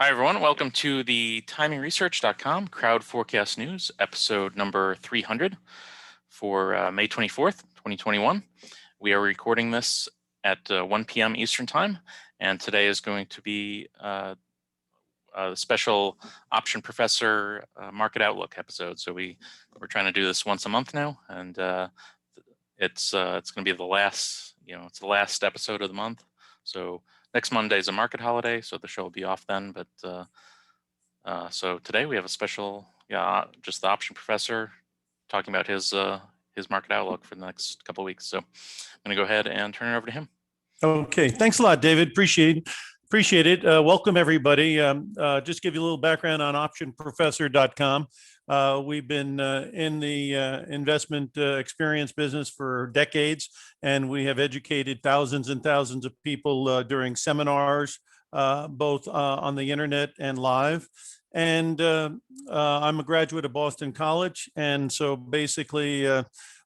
Hi, everyone. Welcome to the TimingResearch.com Crowd Forecast News, episode number 300 for May 24th, 2021. We are recording this at 1 p.m. Eastern Time, and today is going to be a special Option Professor Market Outlook episode. So we're trying to do this once a month now, and it's going to be the last, it's the last episode of the month. So next Monday is a market holiday, so the show will be off then. But so today we have a special, just the Option Professor talking about his market outlook for the next couple of weeks. So I'm going to go ahead and turn it over to him. Okay, thanks a lot, David. Appreciate it. Welcome, everybody. Just give you a little background on OptionProfessor.com. We've been in the investment experience business for decades, and we have educated thousands and thousands of people during seminars, both on the internet and live. And I'm a graduate of Boston College, and so basically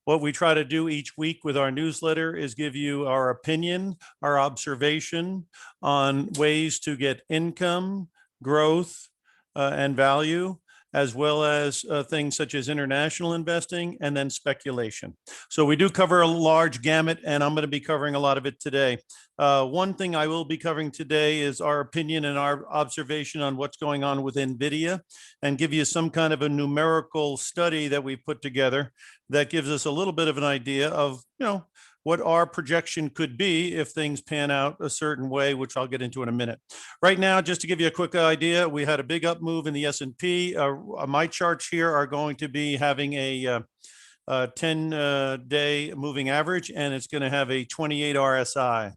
what we try to do each week with our newsletter is give you our opinion, our observation on ways to get income, growth, and value, as well as things such as international investing and then speculation. So we do cover a large gamut, and I'm going to be covering a lot of it today. One thing I will be covering today is our opinion and our observation on what's going on with Nvidia, and give you some kind of a numerical study that we put together that gives us a little bit of an idea of, what our projection could be if things pan out a certain way, which I'll get into in a minute. Right now, just to give you a quick idea, we had a big up move in the S&P. My charts here are going to be having a 10-day moving average, and it's going to have a 28 RSI.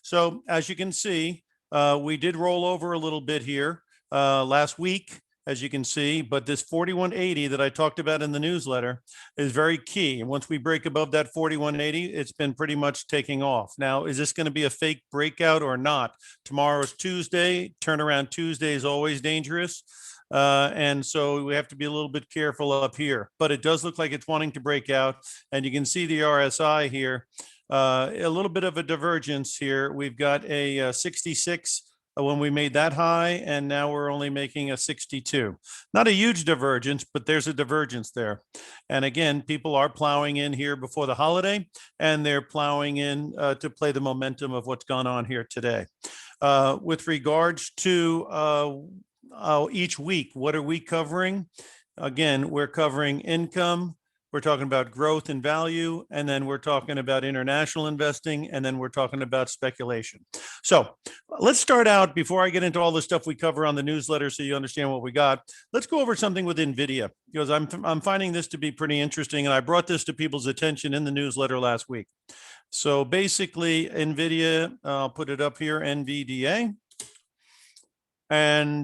So as you can see, we did roll over a little bit here last week, as you can see, but this 4180 that I talked about in the newsletter is very key. And once we break above that 4180, it's been pretty much taking off. Now, is this going to be a fake breakout or not? Tomorrow is Tuesday. Turnaround Tuesday is always dangerous. And so we have to be a little bit careful up here, but it does look like it's wanting to break out. And you can see the RSI here, a little bit of a divergence here. We've got a 66 when we made that high, and now we're only making a 62. Not a huge divergence, but there's a divergence there. And again, people are plowing in here before the holiday, and they're plowing in to play the momentum of what's gone on here today. With regards to each week, what are we covering? Again, we're covering income, we're talking about growth and value, and then we're talking about international investing, and then we're talking about speculation. So let's start out, before I get into all the stuff we cover on the newsletter so you understand what we got, let's go over something with Nvidia, because I'm finding this to be pretty interesting, and I brought this to people's attention in the newsletter last week. So basically, Nvidia, I'll put it up here, NVDA. And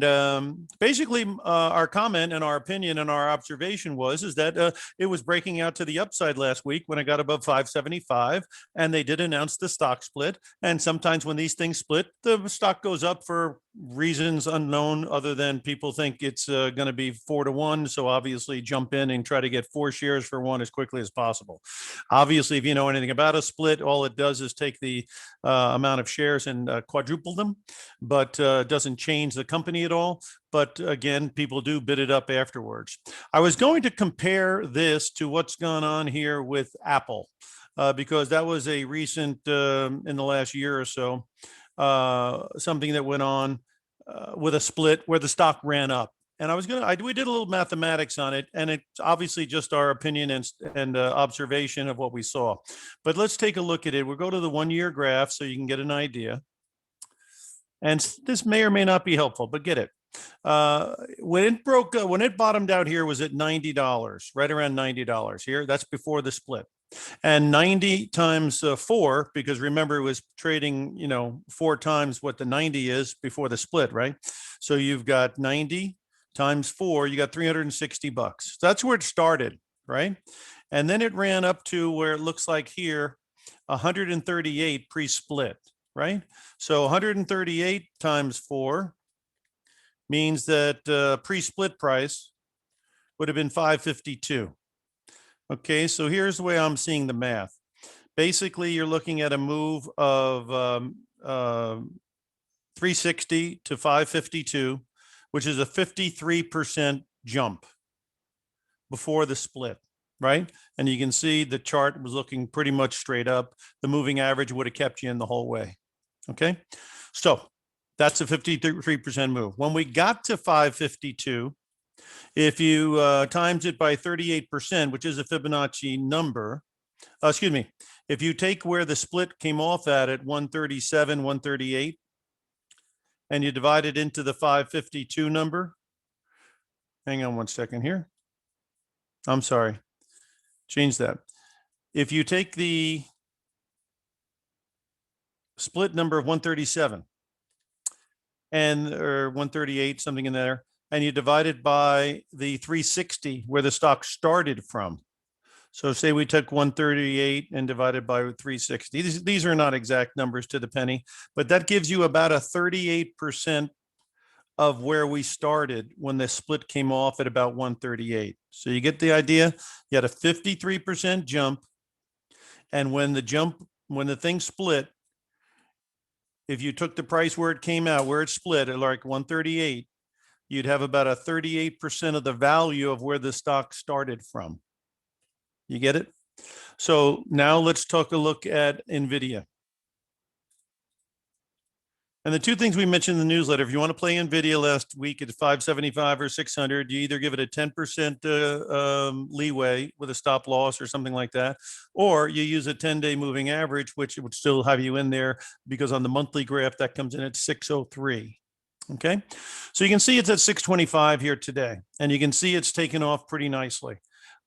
basically, our comment and our opinion and our observation is that it was breaking out to the upside last week when it got above 575, and they did announce the stock split. And sometimes when these things split, the stock goes up for reasons unknown, other than people think it's going to be 4-to-1. So obviously jump in and try to get 4 shares for 1 as quickly as possible. Obviously, if you know anything about a split, all it does is take the amount of shares and quadruple them, but doesn't change the company at all. But again, people do bid it up afterwards. I was going to compare this to what's gone on here with Apple, because that was a recent, in the last year or so, something that went on with a split where the stock ran up. And we did a little mathematics on it, and it's obviously just our opinion and observation of what we saw. But let's take a look at it. We'll go to the 1-year graph so you can get an idea. And this may or may not be helpful, but get it. When it bottomed out here, was at $90, right around $90 here. That's before the split. And 90 times 4, because remember, it was trading, 4 times what the 90 is before the split, right? So you've got 90 times 4, you got $360. So that's where it started, right? And then it ran up to where it looks like here, 138 pre-split, right? So 138 times 4 means that pre-split price would have been 552. Okay, so here's the way I'm seeing the math. Basically, you're looking at a move of 360 to 552 which is a 53% jump before the split, right? And you can see the chart was looking pretty much straight up. The moving average would have kept you in the whole way. Okay, so that's a 53% move. When we got to 552, if you times it by 38%, which is a Fibonacci number, excuse me, if you take where the split came off at 137, 138, and you divide it into the 552 number, hang on one second here. I'm sorry, change that. If you take the split number of 137 or 138, something in there, and you divide it by the 360 where the stock started from. So say we took 138 and divided by 360. These are not exact numbers to the penny, but that gives you about a 38% of where we started when the split came off at about 138. So you get the idea. You had a 53% jump. And when the thing split, if you took the price where it came out, where it split at like 138, you'd have about a 38% of the value of where the stock started from. You get it? So now let's take a look at Nvidia. And the two things we mentioned in the newsletter, if you want to play Nvidia last week at 575 or 600, you either give it a 10% leeway with a stop loss or something like that, or you use a 10-day moving average, which would still have you in there because on the monthly graph that comes in at 603. Okay, so you can see it's at 625 here today, and you can see it's taken off pretty nicely.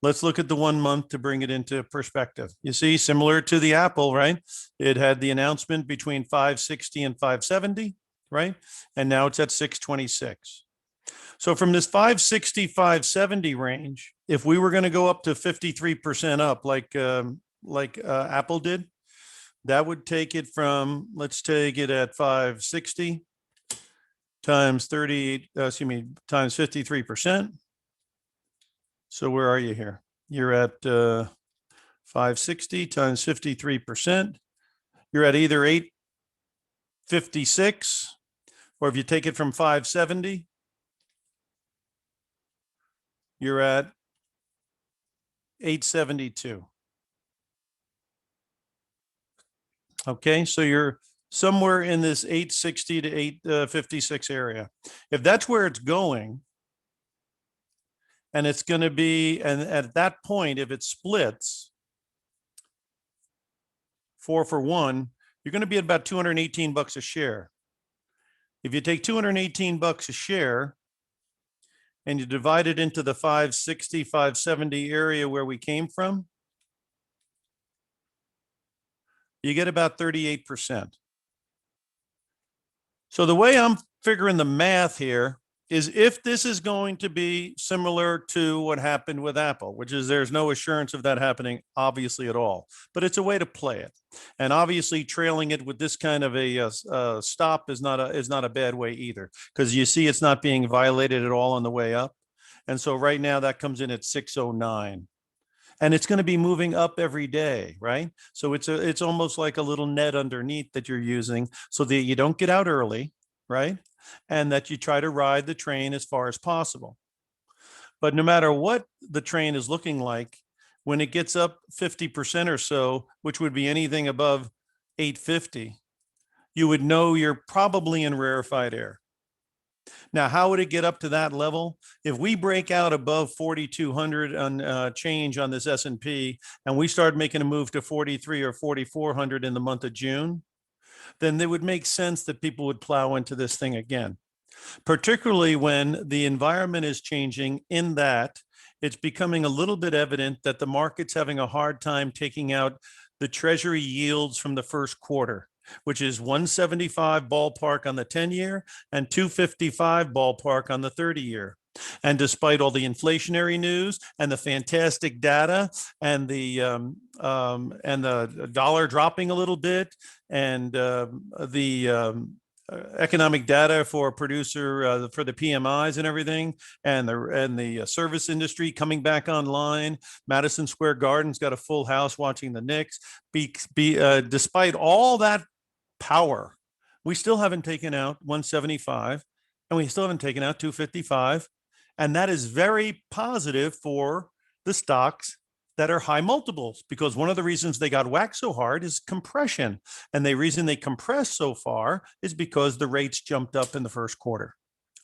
Let's look at the 1 month to bring it into perspective. You see, similar to the Apple, right? It had the announcement between 560 and 570, right? And now it's at 626. So from this 560, 570 range, if we were going to go up to 53% up like Apple did, that would take it from, let's take it at 560 times 53%. So where are you here? You're at 560 times 53%. You're at either 856, or if you take it from 570, you're at 872. Okay, so you're somewhere in this 860 to 856 area. If that's where it's going, and it's going to be, and at that point, if it splits 4 for 1, you're going to be at about 218 bucks a share. If you take 218 bucks a share and you divide it into the 560, 570 area where we came from, you get about 38%. So the way I'm figuring the math here is if this is going to be similar to what happened with Apple, which is there's no assurance of that happening obviously at all, but it's a way to play it. And obviously trailing it with this kind of a stop is not a bad way either, because you see it's not being violated at all on the way up. And so right now that comes in at 609. And it's going to be moving up every day, right? So it's almost like a little net underneath that you're using so that you don't get out early, right? And that you try to ride the train as far as possible. But no matter what the train is looking like, when it gets up 50% or so, which would be anything above 850, you would know you're probably in rarefied air. Now, how would it get up to that level? If we break out above 4,200 on change on this S&P, and we start making a move to 43 or 4,400 in the month of June, then it would make sense that people would plow into this thing again, particularly when the environment is changing in that it's becoming a little bit evident that the market's having a hard time taking out the treasury yields from the first quarter, which is 175 ballpark on the 10-year and 255 ballpark on the 30-year. And despite all the inflationary news and the fantastic data and the dollar dropping a little bit and the economic data for producer for the PMIs and everything, and the service industry coming back online, Madison Square Garden's got a full house watching the Knicks. Despite all that power, we still haven't taken out 175. and we still haven't taken out 255. And that is very positive for the stocks that are high multiples, because one of the reasons they got whacked so hard is compression. And the reason they compressed so far is because the rates jumped up in the first quarter.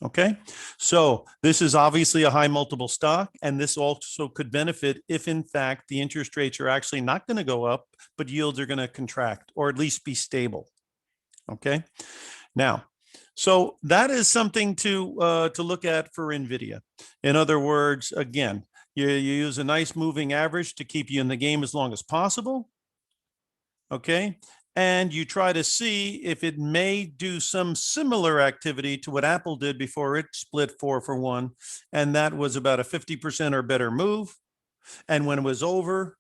Okay, so this is obviously a high multiple stock, and this also could benefit if, in fact, the interest rates are actually not going to go up, but yields are going to contract or at least be stable. Okay, now, so that is something to look at for Nvidia. In other words, again, you use a nice moving average to keep you in the game as long as possible. Okay, and you try to see if it may do some similar activity to what Apple did before it split 4-for-1, and that was about a 50% or better move. And when it was over,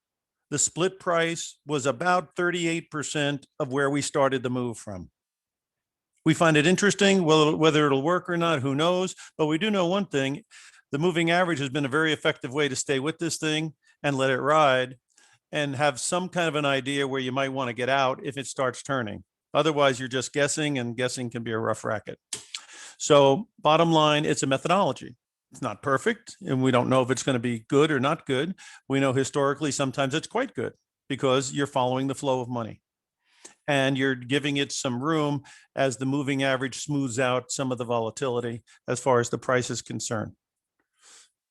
the split price was about 38% of where we started the move from. We find it interesting. Well, whether it'll work or not, who knows? But we do know one thing: the moving average has been a very effective way to stay with this thing and let it ride, and have some kind of an idea where you might want to get out if it starts turning. Otherwise, you're just guessing, and guessing can be a rough racket. So bottom line, it's a methodology. It's not perfect, and we don't know if it's going to be good or not good. We know historically sometimes it's quite good because you're following the flow of money, and you're giving it some room as the moving average smooths out some of the volatility as far as the price is concerned.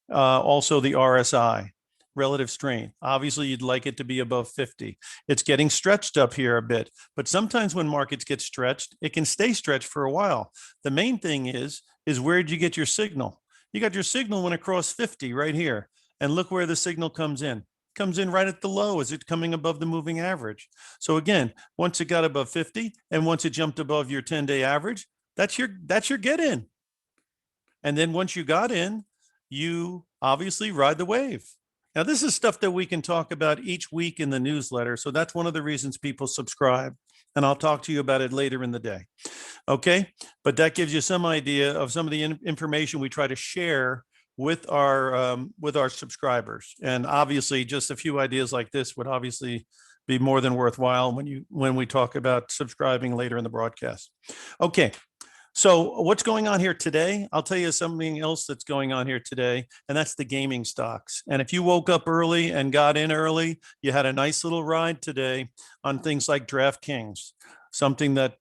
Also, the RSI, relative strength. Obviously, you'd like it to be above 50. It's getting stretched up here a bit, but sometimes when markets get stretched, it can stay stretched for a while. The main thing is where did you get your signal? You got your signal when it crossed 50 right here. And look where the signal comes in. It comes in right at the low as it's coming above the moving average. So again, once it got above 50 and once it jumped above your 10-day average, that's your get in. And then once you got in, you obviously ride the wave. Now, this is stuff that we can talk about each week in the newsletter. So that's one of the reasons people subscribe. And I'll talk to you about it later in the day. Okay. But that gives you some idea of some of the information we try to share with our subscribers. And obviously, just a few ideas like this would obviously be more than worthwhile when we talk about subscribing later in the broadcast. Okay. So what's going on here today? I'll tell you something else that's going on here today, and that's the gaming stocks. And if you woke up early and got in early, you had a nice little ride today on things like DraftKings, something that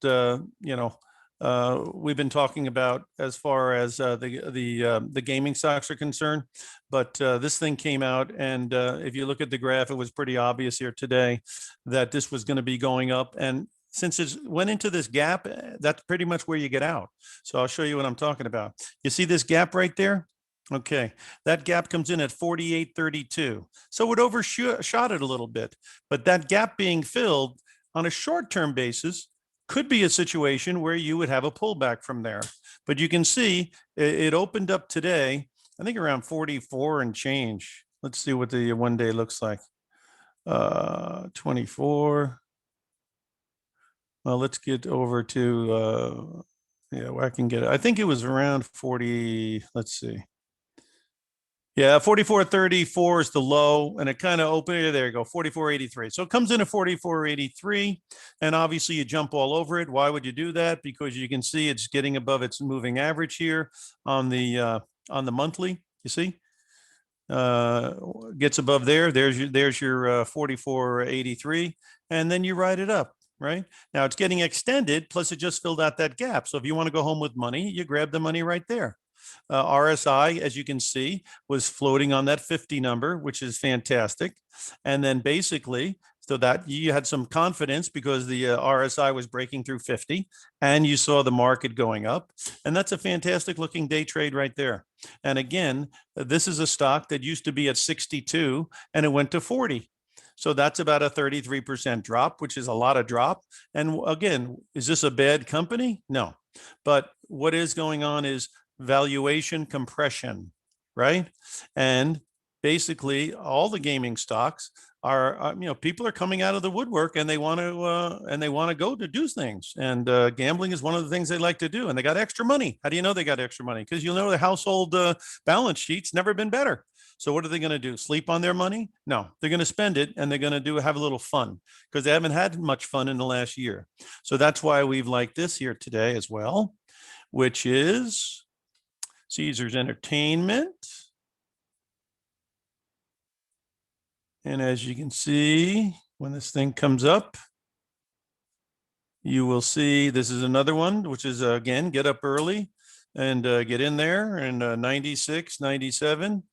we've been talking about as far as the gaming stocks are concerned. But this thing came out, and if you look at the graph, it was pretty obvious here today that this was going to be going up. And since it went into this gap, that's pretty much where you get out. So I'll show you what I'm talking about. You see this gap right there? Okay, that gap comes in at 48.32. So it overshot it a little bit, but that gap being filled on a short-term basis could be a situation where you would have a pullback from there. But you can see it opened up today, I think around 44 and change. Let's see what the one day looks like. 24. Well, let's get over to, I can get it. I think it was around 40. Let's see. Yeah, 44.34 is the low, and it kind of opened. There you go, 44.83. So it comes in at 44.83, and obviously you jump all over it. Why would you do that? Because you can see it's getting above its moving average here on the monthly. You see, gets above there. There's your 44.83, and then you ride it up. Right now, it's getting extended. Plus, it just filled out that gap. So if you want to go home with money, you grab the money right there. RSI, as you can see, was floating on that 50 number, which is fantastic. And then basically, so that you had some confidence because the RSI was breaking through 50 and you saw the market going up. And that's a fantastic looking day trade right there. And again, this is a stock that used to be at 62 and it went to 40. So that's about a 33% drop, which is a lot of drop. And again, is this a bad company? No. But what is going on is valuation compression, right? And basically all the gaming stocks are, people are coming out of the woodwork and they want to go to do things. And gambling is one of the things they like to do. And they got extra money. How do you know they got extra money? Because the household balance sheet's never been better. So what are they going to do? Sleep on their money? No, they're going to spend it and they're going to have a little fun because they haven't had much fun in the last year. So that's why we've liked this here today as well. which is Caesars Entertainment. And as you can see, when this thing comes up, you will see this is another one, which is, again, get up early and get in there, and 96, 97,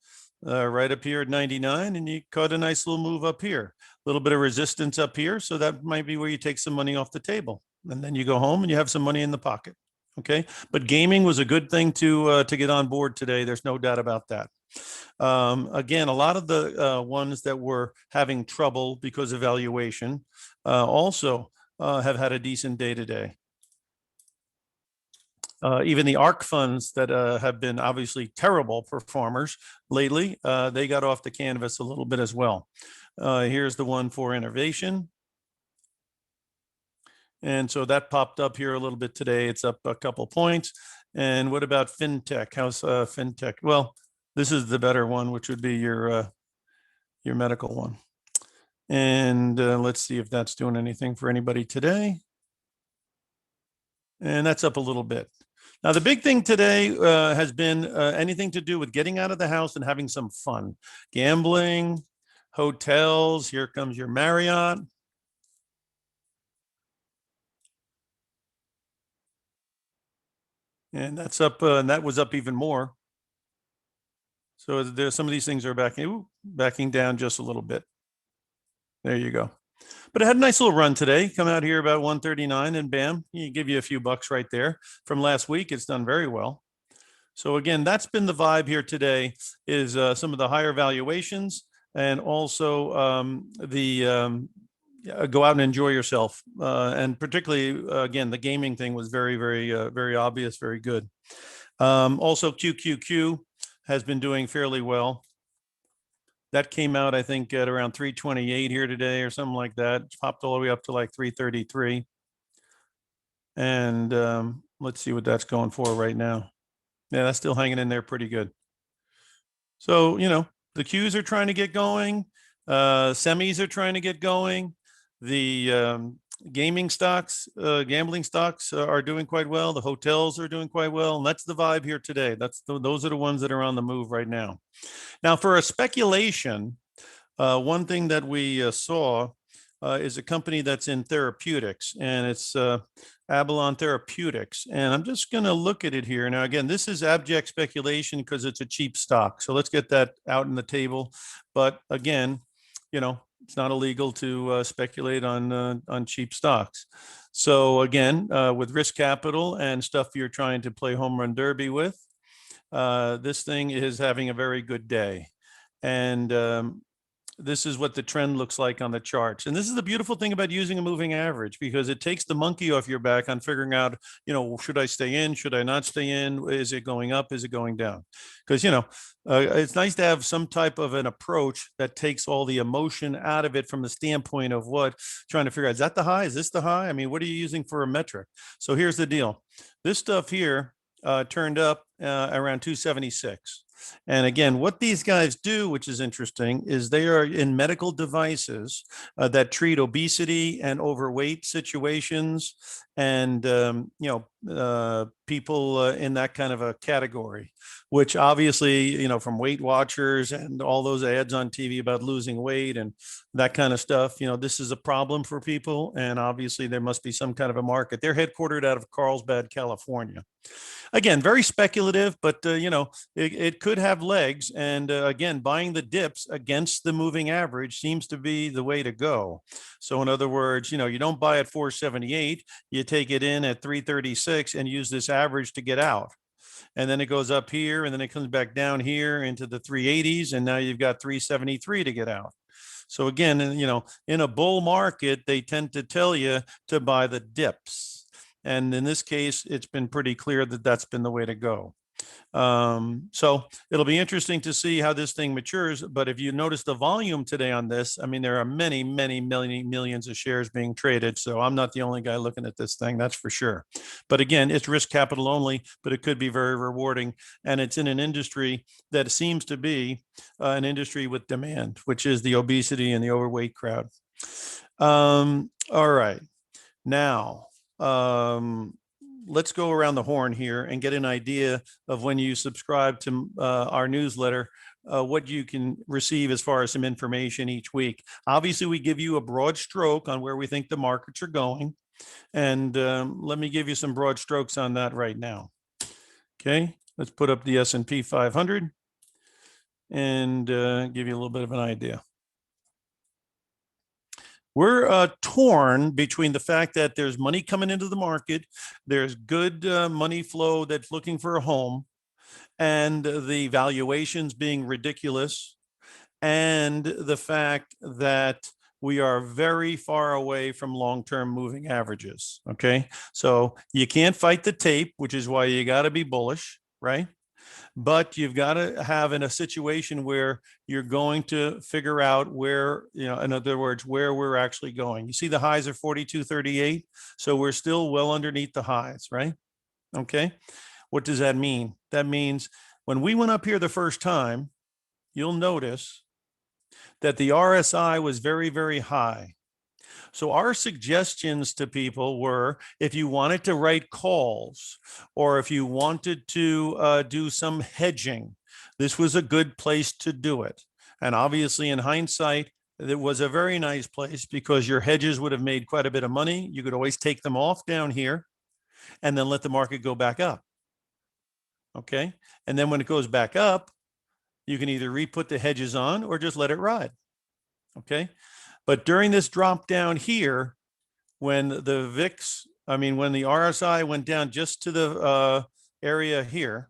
right up here at 99, and you caught a nice little move up here. A little bit of resistance up here, so that might be where you take some money off the table. And then you go home and you have some money in the pocket. Okay, but gaming was a good thing to get on board today. There's no doubt about that. Again, a lot of the ones that were having trouble because of valuation also have had a decent day today. Even the ARC funds that have been obviously terrible performers lately, they got off the canvas a little bit as well. Here's the one for innovation. And so that popped up here a little bit today. It's up a couple points. And what about FinTech? How's FinTech? Well, this is the better one, which would be your medical one. And let's see if that's doing anything for anybody today. And that's up a little bit. Now, the big thing today has been anything to do with getting out of the house and having some fun. Gambling, hotels. Here comes your Marriott. And that's up, and that was up even more. So there's some of these things are backing down just a little bit. There you go. But it had a nice little run today. Come out here about 139 and bam, you give you a few bucks right there. From last week, it's done very well. So again, that's been the vibe here today, is some of the higher valuations, and also go out and enjoy yourself. And particularly, again, the gaming thing was very, very obvious, very good. Also, QQQ has been doing fairly well. That came out, I think, at around 328 here today or something like that. It's popped all the way up to like 333. And let's see what that's going for right now. Yeah, that's still hanging in there pretty good. So, you know, the Qs are trying to get going. Semis are trying to get going. The gaming stocks, gambling stocks are doing quite well. The hotels are doing quite well. And that's the vibe here today. Those are the ones that are on the move right now. Now, for a speculation, one thing that we saw is a company that's in therapeutics, and it's Avalon Therapeutics. And I'm just going to look at it here. Now, again, this is abject speculation because it's a cheap stock. So let's get that out on the table. But again, you know, it's not illegal to speculate on cheap stocks. So again, with risk capital and stuff you're trying to play home run derby with, this thing is having a very good day. And this is what the trend looks like on the charts. And this is the beautiful thing about using a moving average, because it takes the monkey off your back on figuring out, you know, should I stay in? Should I not stay in? Is it going up? Is it going down? Because, you know, it's nice to have some type of an approach that takes all the emotion out of it from the standpoint of trying to figure out, is that the high? Is this the high? I mean, what are you using for a metric? So here's the deal. This stuff here turned up around 276. And again, what these guys do, which is interesting, is they are in medical devices that treat obesity and overweight situations, and people in that kind of a category, which obviously, you know, from Weight Watchers and all those ads on TV about losing weight and that kind of stuff, you know, this is a problem for people. And obviously there must be some kind of a market. They're headquartered out of Carlsbad, California. Again, very speculative, but you know, it could have legs. And again, buying the dips against the moving average seems to be the way to go. So in other words, you know, you don't buy at 478, you take it in at 336 and use this average to get out. And then it goes up here, and then it comes back down here into the 380s, and now you've got 373 to get out. So again, you know, in a bull market, they tend to tell you to buy the dips. And in this case, it's been pretty clear that that's been the way to go. So it'll be interesting to see how this thing matures. But if you notice the volume today on this, I mean, there are many millions of shares being traded. So I'm not the only guy looking at this thing, that's for sure. But again, it's risk capital only, but it could be very rewarding. And it's in an industry that seems to be an industry with demand, which is the obesity and the overweight crowd. All right. Now, let's go around the horn here and get an idea of, when you subscribe to our newsletter, what you can receive as far as some information each week. Obviously, we give you a broad stroke on where we think the markets are going. And let me give you some broad strokes on that right now. Okay, let's put up the S&P 500 and give you a little bit of an idea. We're torn between the fact that there's money coming into the market, there's good money flow that's looking for a home, and the valuations being ridiculous, and the fact that we are very far away from long-term moving averages. Okay, so you can't fight the tape, which is why you got to be bullish, right? But you've got to have in a situation where you're going to figure out where, in other words, where we're actually going. You see the highs are 42.38, so we're still well underneath the highs, right? Okay, what does that mean? That means when we went up here the first time, you'll notice that the RSI was very, very high. So our suggestions to people were, if you wanted to write calls, or if you wanted to do some hedging, this was a good place to do it. And obviously, in hindsight, it was a very nice place because your hedges would have made quite a bit of money. You could always take them off down here and then let the market go back up. Okay. And then when it goes back up, you can either re-put the hedges on or just let it ride. Okay. But during this drop down here, when the VIX, when the RSI went down just to the area here,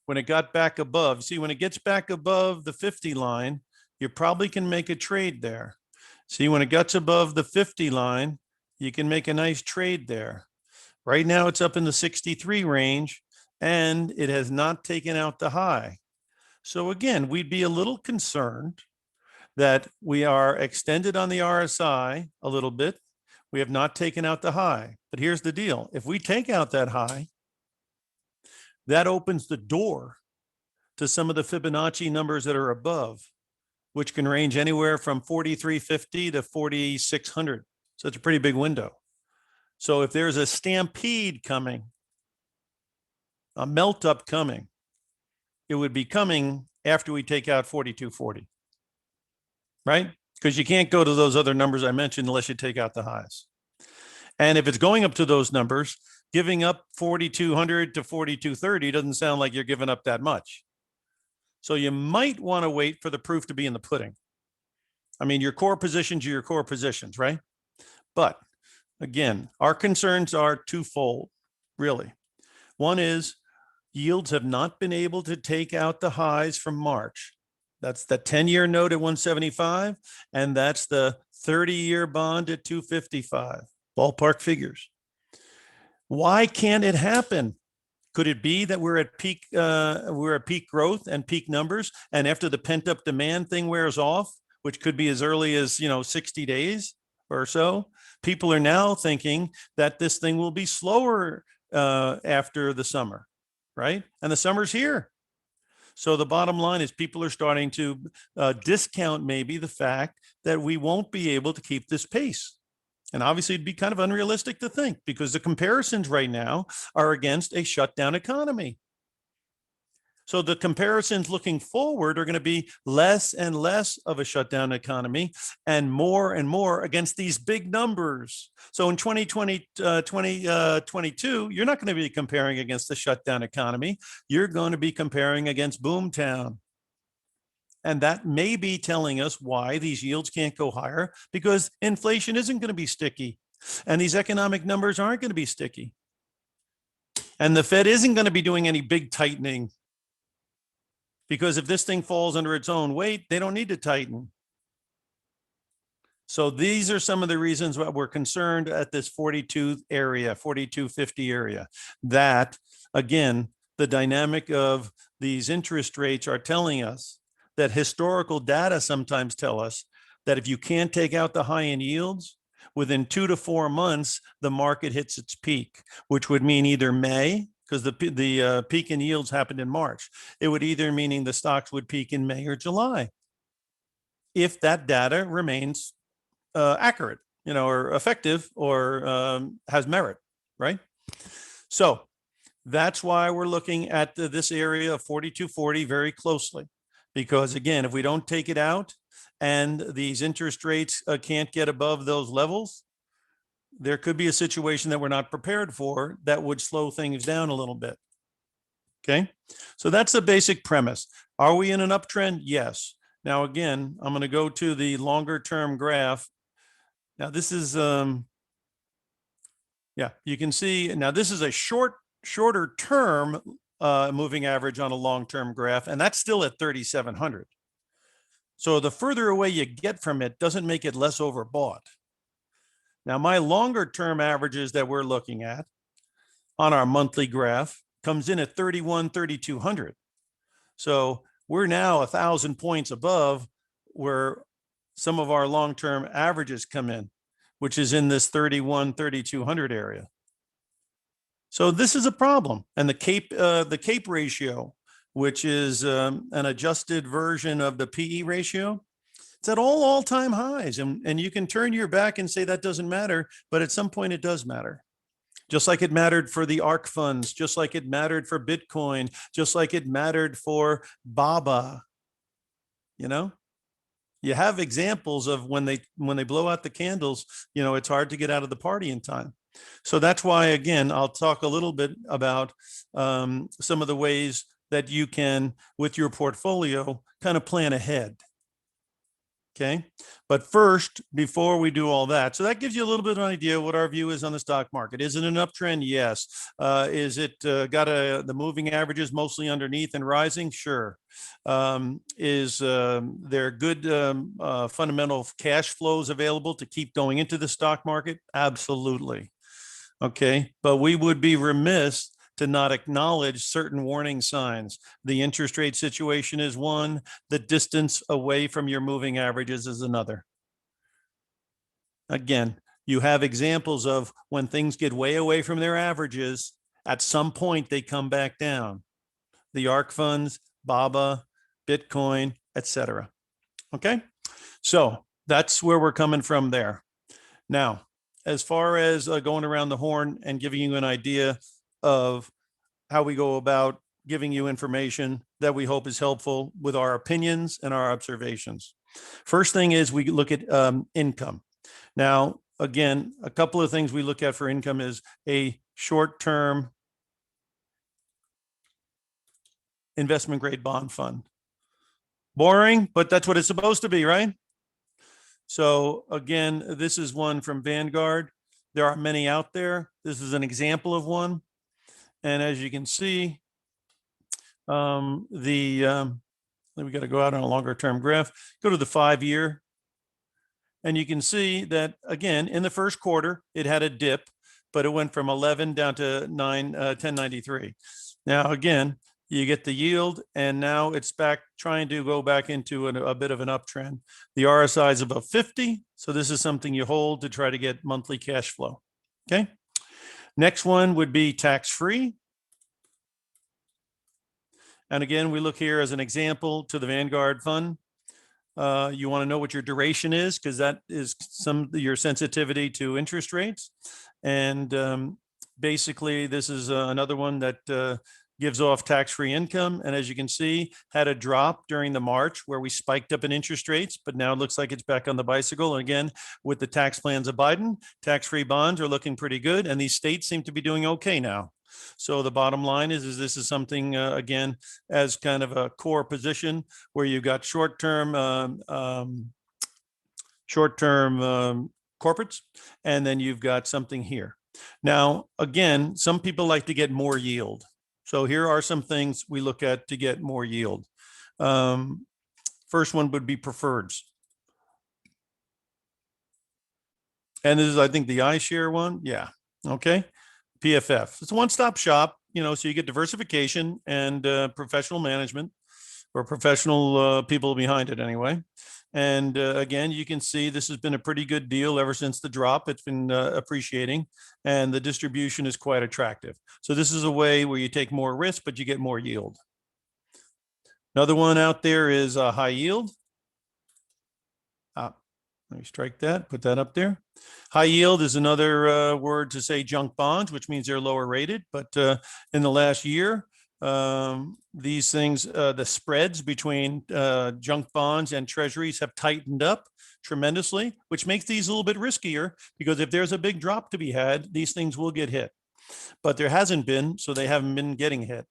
when it got back above, see, when it gets back above the 50 line, you probably can make a trade there. See, when it gets above the 50 line, you can make a nice trade there. Right now, it's up in the 63 range, and it has not taken out the high. So again, we'd be a little concerned that we are extended on the RSI a little bit. We have not taken out the high. But here's the deal. If we take out that high, that opens the door to some of the Fibonacci numbers that are above, which can range anywhere from 4,350 to 4,600. So it's a pretty big window. So if there's a stampede coming, a melt up coming, it would be coming after we take out 4,240. Right? Because you can't go to those other numbers I mentioned unless you take out the highs. And if it's going up to those numbers, giving up 4,200 to 4,230 doesn't sound like you're giving up that much. So you might want to wait for the proof to be in the pudding. Your core positions are your core positions, right? But again, our concerns are twofold, really. One is yields have not been able to take out the highs from March. That's the 10-year note at 175, and that's the 30-year bond at 255. Ballpark figures. Why can't it happen? Could it be that we're at peak growth and peak numbers, and after the pent-up demand thing wears off, which could be as early as 60 days or so, people are now thinking that this thing will be slower after the summer, right? And the summer's here. So the bottom line is people are starting to discount maybe the fact that we won't be able to keep this pace. And obviously it'd be kind of unrealistic to think, because the comparisons right now are against a shutdown economy. So the comparisons looking forward are going to be less and less of a shutdown economy and more against these big numbers. So in 2022, you're not going to be comparing against the shutdown economy. You're going to be comparing against Boomtown. And that may be telling us why these yields can't go higher, because inflation isn't going to be sticky. And these economic numbers aren't going to be sticky. And the Fed isn't going to be doing any big tightening, because if this thing falls under its own weight, they don't need to tighten. So these are some of the reasons why we're concerned at this 42 area, 4250 area, that again, the dynamic of these interest rates are telling us that historical data sometimes tell us that if you can't take out the high end yields, within 2 to 4 months, the market hits its peak, which would mean either May, because the peak in yields happened in March. It would either meaning the stocks would peak in May or July, if that data remains accurate, or effective, or has merit. right? So that's why we're looking at this area of 4240 very closely, because again, if we don't take it out and these interest rates can't get above those levels, there could be a situation that we're not prepared for that would slow things down a little bit. Okay, so that's the basic premise. Are we in an uptrend? Yes. Now, again, I'm going to go to the longer term graph. Now, this is, yeah, you can see now this is a shorter term moving average on a long-term graph, and that's still at 3,700. So the further away you get from it doesn't make it less overbought. Now, my longer term averages that we're looking at on our monthly graph comes in at 3,200. So we're now 1,000 points above where some of our long-term averages come in, which is in this 3,200 area. So this is a problem. And the CAPE ratio, which is an adjusted version of the PE ratio, it's at all-time highs. And you can turn your back and say that doesn't matter, but at some point it does matter. Just like it mattered for the ARK funds, just like it mattered for Bitcoin, just like it mattered for BABA. You know, you have examples of when they blow out the candles, you know, it's hard to get out of the party in time. So that's why, again, I'll talk a little bit about some of the ways that you can, with your portfolio, kind of plan ahead. Okay. But first, before we do all that, so that gives you a little bit of an idea what our view is on the stock market. Is it an uptrend? Yes. Is it got the moving averages mostly underneath and rising? Sure. Is there good fundamental cash flows available to keep going into the stock market? Absolutely. Okay. But we would be remiss to not acknowledge certain warning signs. The interest rate situation is one, the distance away from your moving averages is another. Again, you have examples of when things get way away from their averages, at some point they come back down. The ARK funds, BABA, Bitcoin, etc. Okay, so that's where we're coming from there. Now, as far as going around the horn and giving you an idea of how we go about giving you information that we hope is helpful with our opinions and our observations. First thing is we look at income. Now, again, a couple of things we look at for income is a short-term investment grade bond fund. Boring, but that's what it's supposed to be, right? So again, this is one from Vanguard. There are many out there. This is an example of one. And as you can see, we got to go out on a longer term graph, go to the 5-year. And you can see that, again, in the first quarter, it had a dip, but it went from 11 down to 1093. Now, again, you get the yield, and now it's back trying to go back into a bit of an uptrend. The RSI is above 50. So this is something you hold to try to get monthly cash flow. Okay. Next one would be tax-free. And again, we look here as an example to the Vanguard fund. You want to know what your duration is, because that is your sensitivity to interest rates. And basically, this is another one that gives off tax-free income. And as you can see, had a drop during the March where we spiked up in interest rates, but now it looks like it's back on the bicycle. And again, with the tax plans of Biden, tax-free bonds are looking pretty good. And these states seem to be doing okay now. So the bottom line is this is something, again, as kind of a core position where you've got short-term corporates, and then you've got something here. Now, again, some people like to get more yield. So here are some things we look at to get more yield. First one would be preferreds. And this is, I think, the iShare one. Yeah. Okay. PFF. It's a one-stop shop, you know, so you get diversification and professional management, or professional people behind it anyway. And again, you can see this has been a pretty good deal ever since the drop. It's been appreciating, and the distribution is quite attractive. So this is a way where you take more risk, but you get more yield. Another one out there is high yield. Let me strike that, put that up there. High yield is another word to say junk bonds, which means they're lower rated. But in the last year, these things, the spreads between junk bonds and treasuries have tightened up tremendously, which makes these a little bit riskier because if there's a big drop to be had, these things will get hit. But there hasn't been, so they haven't been getting hit.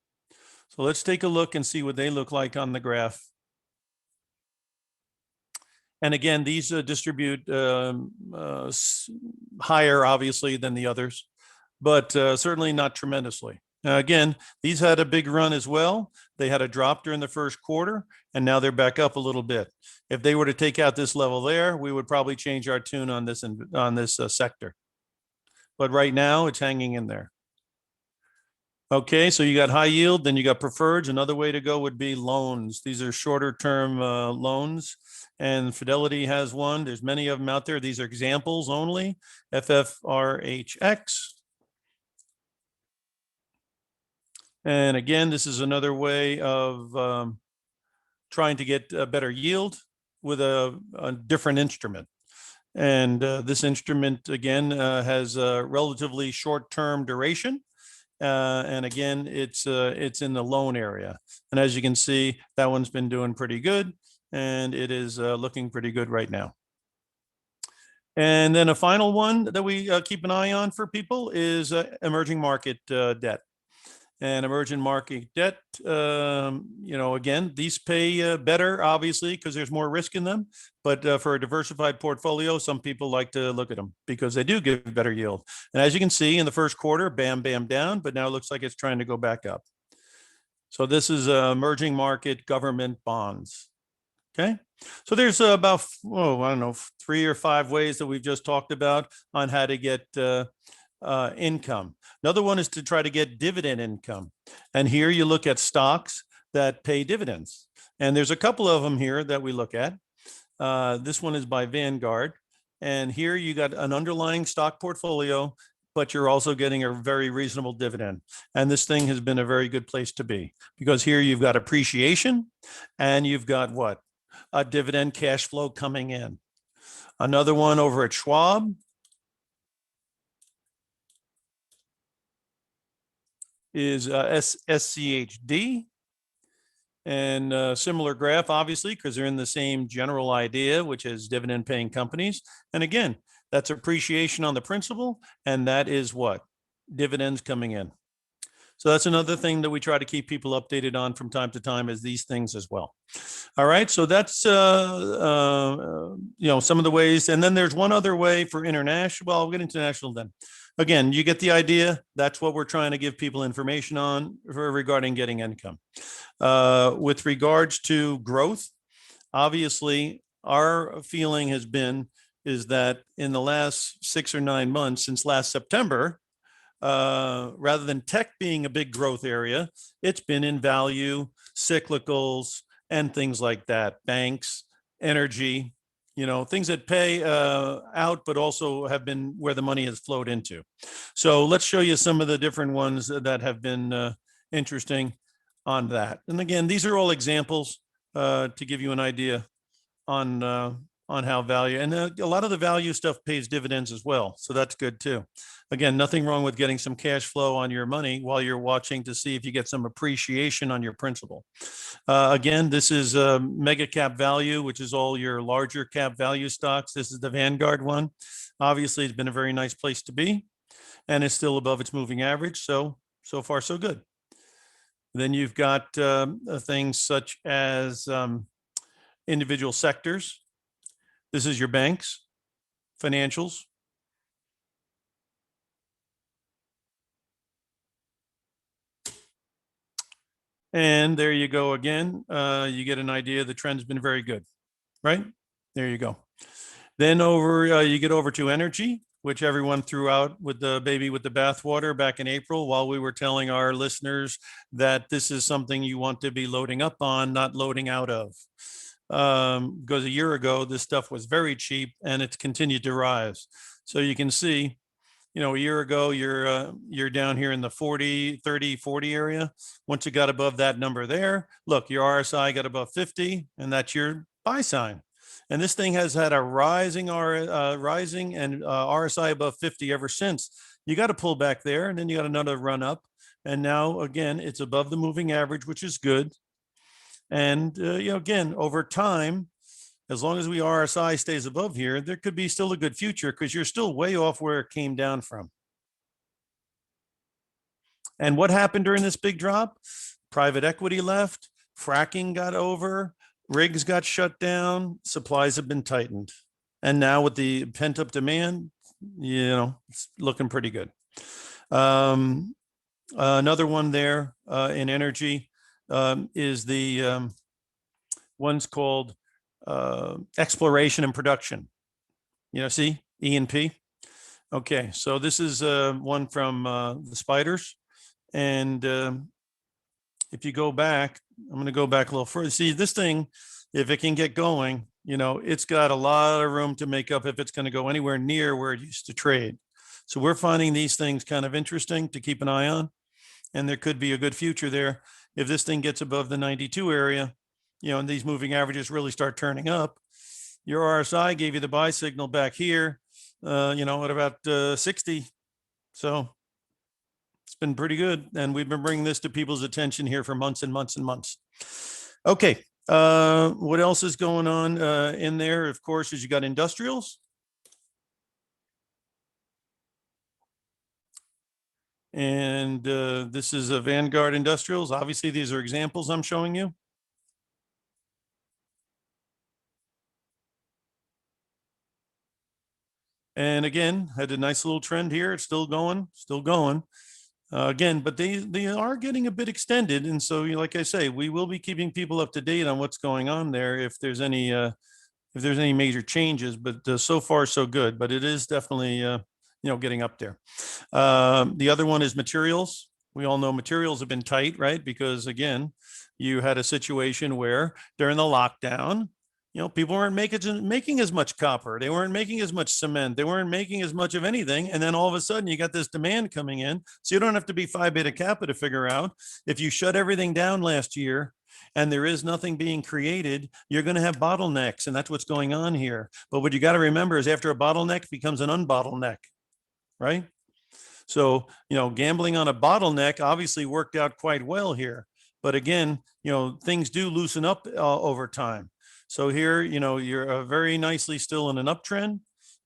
So let's take a look and see what they look like on the graph. And again, these distribute higher, obviously, than the others, but certainly not tremendously. Again, these had a big run as well. They had a drop during the first quarter, and now they're back up a little bit. If they were to take out this level there, we would probably change our tune on this sector. But right now, it's hanging in there. Okay, so you got high yield, then you got preferreds. Another way to go would be loans. These are shorter term loans, and Fidelity has one. There's many of them out there. These are examples only. FFRHX. And again, this is another way of trying to get a better yield with a different instrument. And this instrument, again, has a relatively short-term duration. And again, it's in the loan area. And as you can see, that one's been doing pretty good, and it is looking pretty good right now. And then a final one that we keep an eye on for people is emerging market debt. And emerging market debt, again, these pay better, obviously, because there's more risk in them. But for a diversified portfolio, some people like to look at them because they do give better yield. And as you can see in the first quarter, bam, bam, down, but now it looks like it's trying to go back up. So this is emerging market government bonds. Okay. So there's about, I don't know, 3 or 5 ways that we've just talked about on how to get income. Another one is to try to get dividend income. And here you look at stocks that pay dividends. And there's a couple of them here that we look at. This one is by Vanguard. And here you got an underlying stock portfolio, but you're also getting a very reasonable dividend. And this thing has been a very good place to be because here you've got appreciation and you've got what? A dividend cash flow coming in. Another one over at Schwab is SCHD, and similar graph, obviously, because they're in the same general idea, which is dividend paying companies. And again, that's appreciation on the principal, and that is what? Dividends coming in. So that's another thing that we try to keep people updated on from time to time is these things as well. All right, so that's some of the ways. And then there's one other way for international. Well, we'll get international then. Again, you get the idea. That's what we're trying to give people information on regarding getting income. With regards to growth, obviously, our feeling has been is that in the last 6 or 9 months, since last September, rather than tech being a big growth area, it's been in value, cyclicals, and things like that, banks, energy, things that pay out, but also have been where the money has flowed into. So let's show you some of the different ones that have been interesting on that. And again, these are all examples to give you an idea on how value, and a lot of the value stuff pays dividends as well. So that's good too. Again, nothing wrong with getting some cash flow on your money while you're watching to see if you get some appreciation on your principal. Again, this is mega cap value, which is all your larger cap value stocks. This is the Vanguard one. Obviously, it's been a very nice place to be, and it's still above its moving average. So far, so good. Then you've got things such as individual sectors. This is your banks, financials. And there you go again. You get an idea. The trend's been very good, right? There you go. Then you get over to energy, which everyone threw out with the baby with the bathwater back in April while we were telling our listeners that this is something you want to be loading up on, not loading out of. Because a year ago, this stuff was very cheap and it's continued to rise. So you can see, a year ago, you're down here in the 40 area. Once you got above that number there, look, your RSI got above 50, and that's your buy sign. And this thing has had a rising RSI above 50 ever since. You got to pull back there, and then you got another run up. And now, again, it's above the moving average, which is good. And, again, over time, as long as RSI stays above here, there could be still a good future because you're still way off where it came down from. And what happened during this big drop? Private equity left, fracking got over, rigs got shut down, supplies have been tightened. And now with the pent up demand, it's looking pretty good. Another one there in energy is the one's called exploration and production. See, E&P. Okay, so this is one from the spiders. And if you go back, I'm going to go back a little further. See, this thing, if it can get going, it's got a lot of room to make up if it's going to go anywhere near where it used to trade. So we're finding these things kind of interesting to keep an eye on. And there could be a good future there. If this thing gets above the 92 area, and these moving averages really start turning up, your RSI gave you the buy signal back here, at about 60. So it's been pretty good. And we've been bringing this to people's attention here for months and months and months. Okay. What else is going on in there? Of course, is you got industrials. And this is a Vanguard Industrials. Obviously, these are examples I'm showing you. And again, had a nice little trend here. It's still going. Again, but they are getting a bit extended. And so, like I say, we will be keeping people up to date on what's going on there if there's any major changes. But so far, so good. But it is definitely getting up there. The other one is materials. We all know materials have been tight, right? Because again, you had a situation where during the lockdown, people weren't making as much copper. They weren't making as much cement. They weren't making as much of anything. And then all of a sudden you got this demand coming in. So you don't have to be Phi Beta Kappa to figure out if you shut everything down last year and there is nothing being created, you're going to have bottlenecks. And that's what's going on here. But what you got to remember is after a bottleneck becomes an unbottleneck, right? So, gambling on a bottleneck obviously worked out quite well here. But again, things do loosen up over time. So here, you're very nicely still in an uptrend.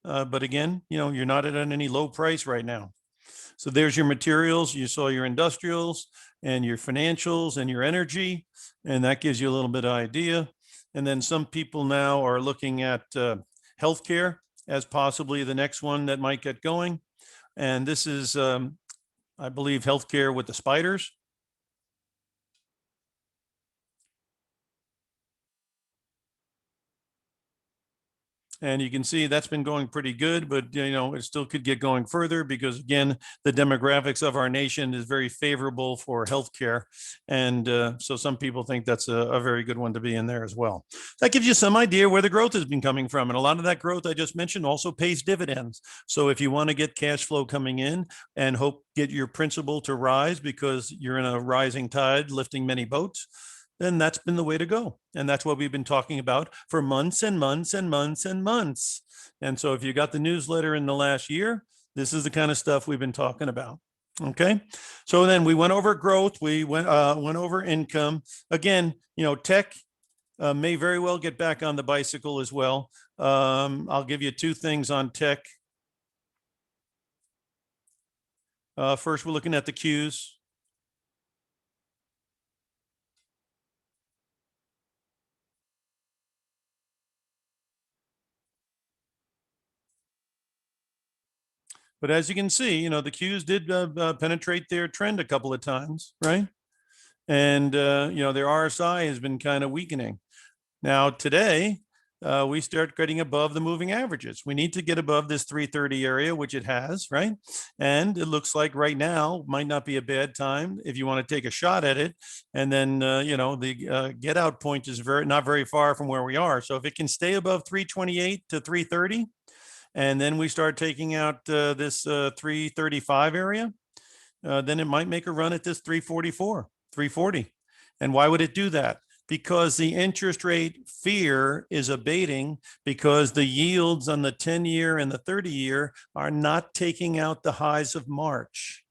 But again, you're not at any low price right now. So there's your materials. You saw your industrials and your financials and your energy. And that gives you a little bit of idea. And then some people now are looking at healthcare as possibly the next one that might get going. And this is, I believe, healthcare with the spiders. And you can see that's been going pretty good, but it still could get going further because again, the demographics of our nation is very favorable for healthcare. And so some people think that's a very good one to be in there as well. That gives you some idea where the growth has been coming from. And a lot of that growth I just mentioned also pays dividends. So if you want to get cash flow coming in and get your principal to rise because you're in a rising tide lifting many boats, then that's been the way to go. And that's what we've been talking about for months and months and months and months. And so if you got the newsletter in the last year, this is the kind of stuff we've been talking about. Okay. So then we went over growth. We went over income. Again, tech may very well get back on the bicycle as well. I'll give you two things on tech. First, we're looking at the Qs. But as you can see, the Qs did penetrate their trend a couple of times, right? And, their RSI has been kind of weakening. Now, today, we start getting above the moving averages. We need to get above this 330 area, which it has, right? And it looks like right now might not be a bad time if you want to take a shot at it. And then, the get out point is not very far from where we are. So if it can stay above 328 to 330, and then we start taking out this 335 area, then it might make a run at this 344, 340. And why would it do that? because the interest rate fear is abating, because the yields on the 10-year and the 30-year are not taking out the highs of March.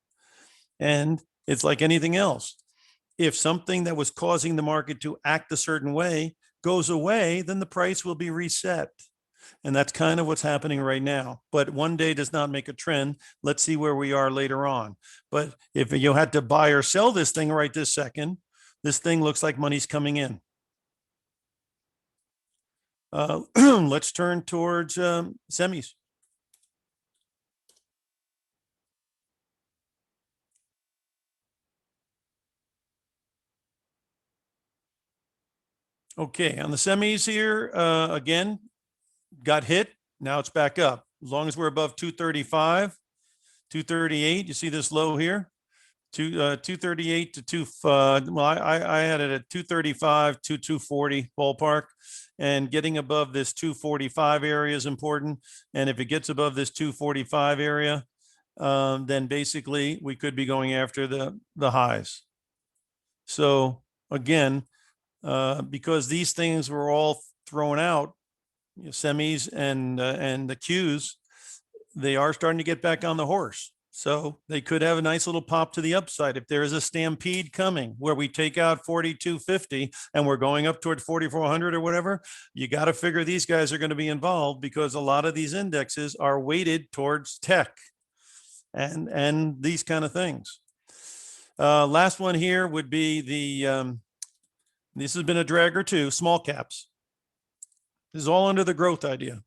And it's like anything else. If something that was causing the market to act a certain way goes away, then the price will be reset. And that's kind of what's happening right now. But one day does not make a trend. Let's see where we are later on. But if you had to buy or sell this thing right this second, this thing looks like money's coming in. Let's turn towards semis. Okay, on the semis here, again, got hit. Now it's back up. As long as we're above 235, 238, you see this low here? 238 to 2, well, I had it at 235 to 240 ballpark, and getting above this 245 area is important. And if it gets above this 245 area, then basically we could be going after the highs. So again, because these things were all thrown out, semis and the Qs, they are starting to get back on the horse. So they could have a nice little pop to the upside. If there is a stampede coming where we take out 4250 and we're going up toward 4400 or whatever, you got to figure these guys are going to be involved, because a lot of these indexes are weighted towards tech and these kind of things. Last one here would be the, this has been a drag or two, small caps. This is all under the growth idea.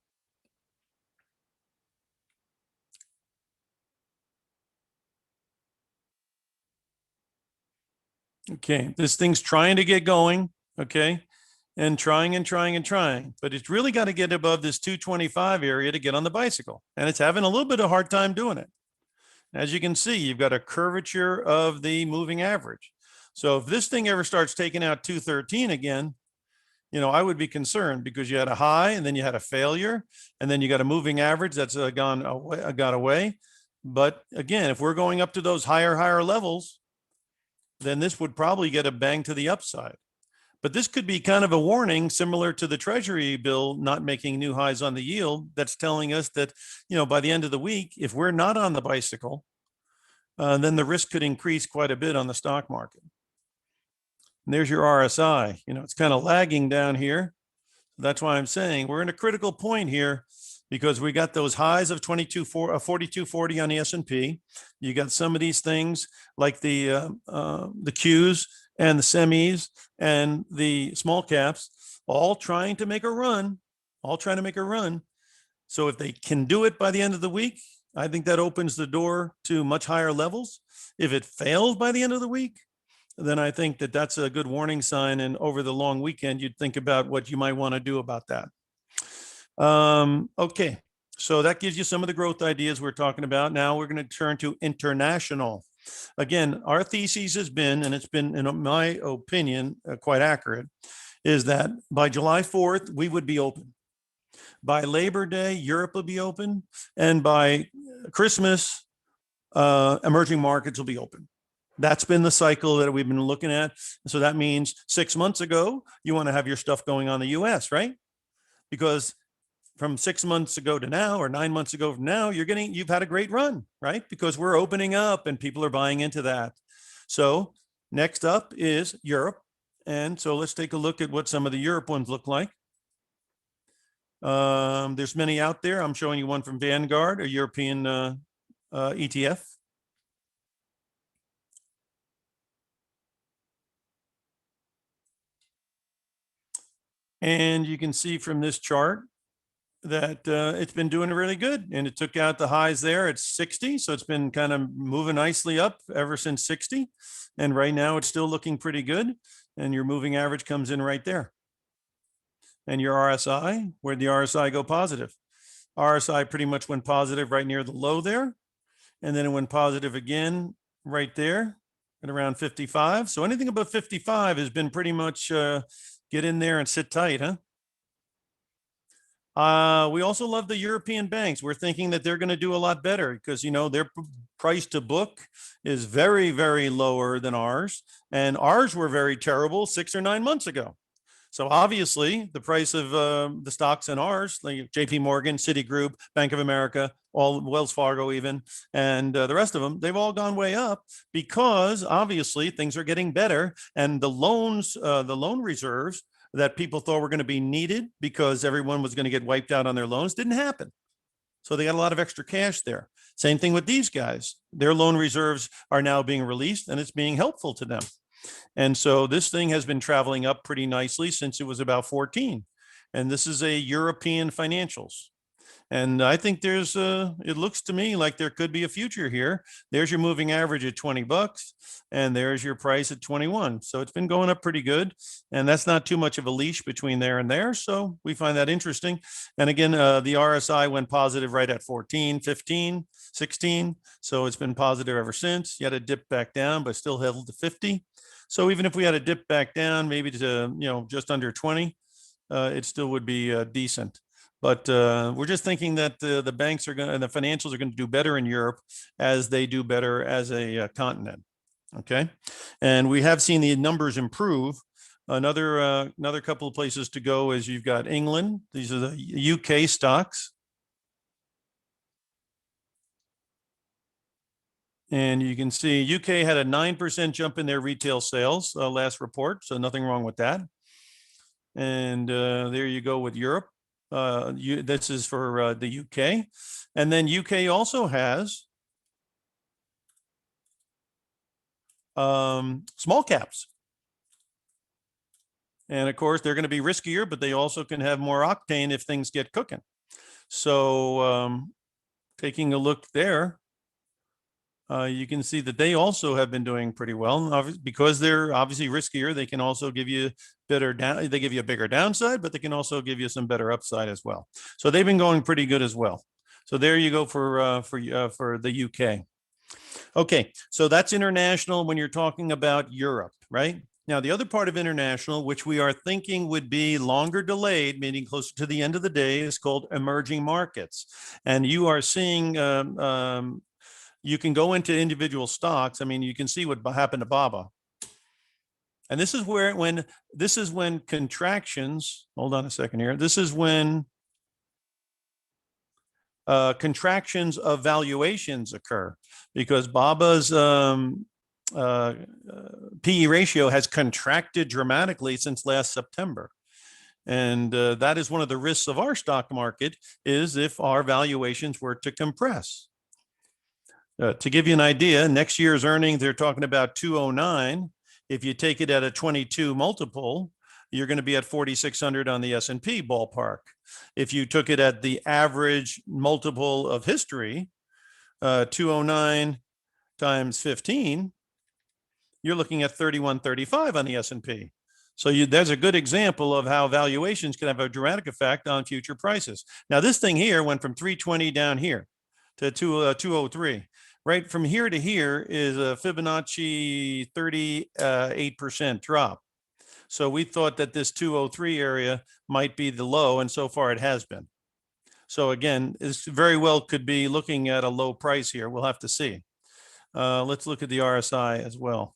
Okay, this thing's trying to get going, okay, and trying, but it's really got to get above this 225 area to get on the bicycle, and it's having a little bit of a hard time doing it. As you can see, you've got a curvature of the moving average. So if this thing ever starts taking out 213 again, I would be concerned, because you had a high and then you had a failure, and then you got a moving average that's got away. But again, if we're going up to those higher levels, then this would probably get a bang to the upside. But this could be kind of a warning, similar to the Treasury bill not making new highs on the yield. That's telling us that, by the end of the week, if we're not on the bicycle, then the risk could increase quite a bit on the stock market. And there's your RSI. It's kind of lagging down here. That's why I'm saying we're in a critical point here, because we got those highs of 4240 on the S&P. You got some of these things like the Qs and the semis and the small caps, all trying to make a run, So if they can do it by the end of the week, I think that opens the door to much higher levels. If it fails by the end of the week, then I think that that's a good warning sign. And over the long weekend, you'd think about what you might want to do about that. Okay, so that gives you some of the growth ideas we're talking about. Now we're going to turn to international. Again, our thesis has been, and it's been, in my opinion, quite accurate, is that by July 4th, we would be open. By Labor Day, Europe will be open. And by Christmas, emerging markets will be open. That's been the cycle that we've been looking at. So that means 6 months ago, you want to have your stuff going on the US, right? Because from 6 months ago to now, or 9 months ago from now, you've had a great run, right? Because we're opening up and people are buying into that. So next up is Europe. And so let's take a look at what some of the Europe ones look like. There's many out there. I'm showing you one from Vanguard, a European ETF. And you can see from this chart that it's been doing really good, and it took out the highs there at 60. So it's been kind of moving nicely up ever since 60. And right now it's still looking pretty good. And your moving average comes in right there. And your RSI, where'd the RSI go positive? RSI pretty much went positive right near the low there. And then it went positive again right there at around 55. So anything above 55 has been pretty much get in there and sit tight, huh? We also love the European banks. We're thinking that they're going to do a lot better because, their price to book is very, very lower than ours. And ours were very terrible 6 or 9 months ago. So obviously, the price of the stocks in ours, like JP Morgan, Citigroup, Bank of America, all Wells Fargo even, and the rest of them, they've all gone way up because obviously things are getting better. And the loan reserves that people thought were going to be needed because everyone was going to get wiped out on their loans didn't happen. So they got a lot of extra cash there. Same thing with these guys. Their loan reserves are now being released and it's being helpful to them. And so this thing has been traveling up pretty nicely since it was about 14. And this is a European financials. And I think it looks to me like there could be a future here. There's your moving average at 20 bucks and there's your price at 21. So it's been going up pretty good. And that's not too much of a leash between there and there. So we find that interesting. And again, the RSI went positive right at 14, 15, 16. So it's been positive ever since. You had a dip back down, but still held to 50. So even if we had a dip back down, maybe to, just under 20, it still would be decent. But we're just thinking that the banks are going to, and the financials are going to do better in Europe as they do better as a continent. Okay. And we have seen the numbers improve. Another couple of places to go is you've got England. These are the UK stocks. And you can see UK had a 9% jump in their retail sales last report. So nothing wrong with that. And there you go with Europe. This is for the UK. And then UK also has small caps. And of course, they're going to be riskier, but they also can have more octane if things get cooking. So taking a look there, you can see that they also have been doing pretty well. Because they're obviously riskier, they can also give you they give you a bigger downside, but they can also give you some better upside as well. So they've been going pretty good as well. So there you go for the UK. Okay, so that's international when you're talking about Europe, right? Now, the other part of international, which we are thinking would be longer delayed, meaning closer to the end of the day, is called emerging markets. And you are seeing you can go into individual stocks. I mean, you can see what happened to Baba. And this is when contractions, hold on a second here. This is when contractions of valuations occur because Baba's PE ratio has contracted dramatically since last September. And that is one of the risks of our stock market is if our valuations were to compress. To give you an idea, next year's earnings, they're talking about 209. If you take it at a 22 multiple, you're going to be at 4,600 on the S&P ballpark. If you took it at the average multiple of history, 209 times 15, you're looking at 3135 on the S&P. So there's a good example of how valuations can have a dramatic effect on future prices. Now, this thing here went from 320 down here to 203. Right from here to here is a Fibonacci 38% drop. So we thought that this 203 area might be the low, and so far it has been. So again, this very well could be looking at a low price here. We'll have to see. Let's look at the RSI as well.